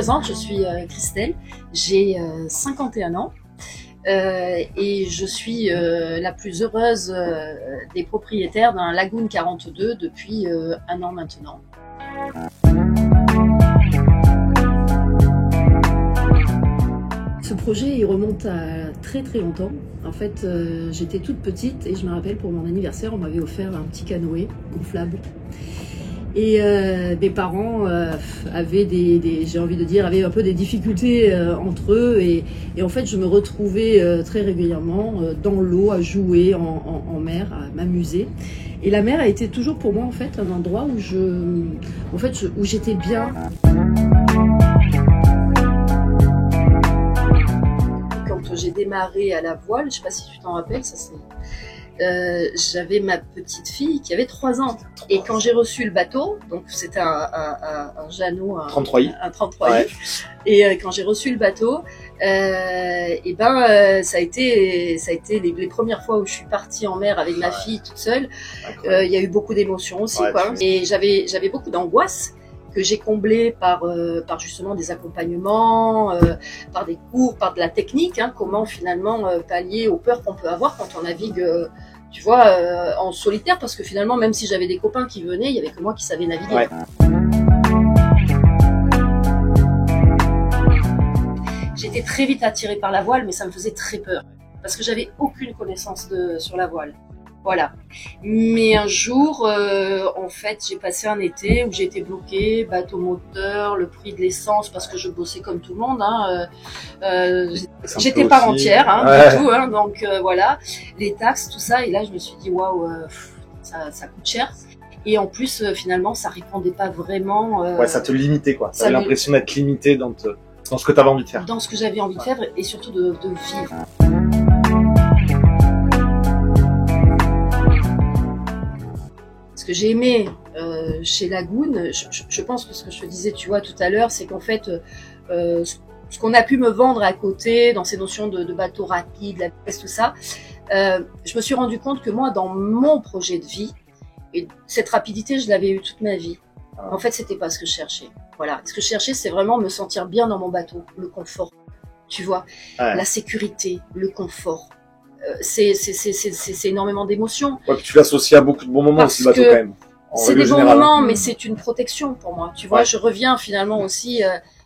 présente, je suis Christelle, j'ai 51 ans et je suis la plus heureuse des propriétaires d'un Lagoon 42 depuis 1 an maintenant. Ce projet il remonte à très longtemps. En fait, j'étais toute petite et je me rappelle pour mon anniversaire, on m'avait offert un petit canoë gonflable. Et mes parents avaient j'ai envie de dire, avaient un peu des difficultés entre eux et en fait je me retrouvais très régulièrement dans l'eau à jouer en mer, à m'amuser. Et la mer a été toujours pour moi en fait un endroit où où j'étais bien. Quand j'ai démarré à la voile, je sais pas si tu t'en rappelles, ça c'est j'avais ma petite fille qui avait 3 ans. Et quand j'ai reçu le bateau, donc c'était un Jeannot, un 33i. Un 33i. Ouais. Et quand j'ai reçu le bateau, ça a été les premières fois où je suis partie en mer avec ma fille toute seule. Il y a eu beaucoup d'émotions aussi, quoi. Et j'avais beaucoup d'angoisse que j'ai comblé par justement des accompagnements, par des cours, par de la technique, hein, comment finalement pallier aux peurs qu'on peut avoir quand on navigue, tu vois, en solitaire, parce que finalement, même si j'avais des copains qui venaient, il y avait que moi qui savais naviguer. Ouais. J'étais très vite attirée par la voile, mais ça me faisait très peur, parce que j'avais aucune connaissance sur la voile. Voilà. Mais un jour, en fait, j'ai passé un été où j'ai été bloquée, bateau moteur, le prix de l'essence, parce que je bossais comme tout le monde. Hein, j'étais pas rentière, hein, du tout. Hein, donc voilà, les taxes, tout ça. Et là, je me suis dit, waouh, ça coûte cher. Et en plus, finalement, ça répondait pas vraiment. Ouais, ça te limitait, quoi. T'avais l'impression d'être limitée dans ce que t'avais envie de faire. Dans ce que j'avais envie de faire, et surtout de vivre. Ce que j'ai aimé chez Lagoon, je pense que ce que je te disais, tu vois, tout à l'heure, c'est qu'en fait, ce qu'on a pu me vendre à côté, dans ces notions de bateau rapide, la vitesse, tout ça, je me suis rendu compte que moi, dans mon projet de vie, et cette rapidité, je l'avais eue toute ma vie. En fait, c'était pas ce que je cherchais. Voilà, ce que je cherchais, c'est vraiment me sentir bien dans mon bateau, le confort, tu vois, la sécurité, le confort. C'est énormément d'émotions. Ouais, tu l'associes à beaucoup de bons moments aussi, le bateau, quand même. C'est des bons moments, mais c'est une protection pour moi. Tu vois, je reviens finalement aussi.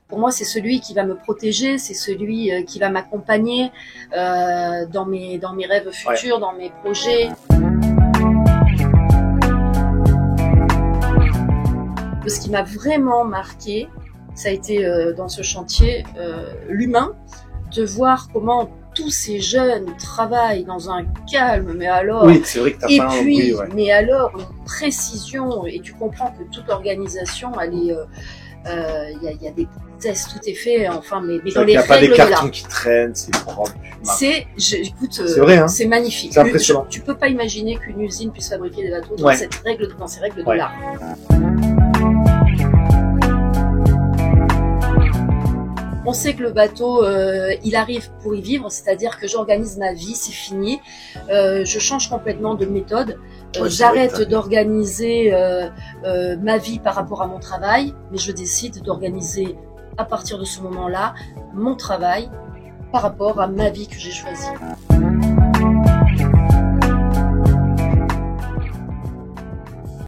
Pour moi, c'est celui qui va me protéger, c'est celui qui va m'accompagner dans mes rêves futurs, dans mes projets. Ce qui m'a vraiment marqué, ça a été dans ce chantier l'humain, de voir comment tous ces jeunes travaillent dans un calme, mais alors, oui, c'est vrai que t'as pas puis, mais alors une précision, et tu comprends que toute l'organisation, elle est, il y a des process, tout est fait, enfin, mais dans les règles de l'art. Il n'y a pas des cartons qui traînent, c'est propre. Écoute, c'est vrai, hein. C'est magnifique. C'est impressionnant. Tu peux pas imaginer qu'une usine puisse fabriquer des bateaux dans ces règles de l'art. On sait que le bateau, il arrive pour y vivre, c'est-à-dire que j'organise ma vie, c'est fini. Je change complètement de méthode. J'arrête d'organiser ma vie par rapport à mon travail, mais je décide d'organiser à partir de ce moment-là mon travail par rapport à ma vie que j'ai choisie.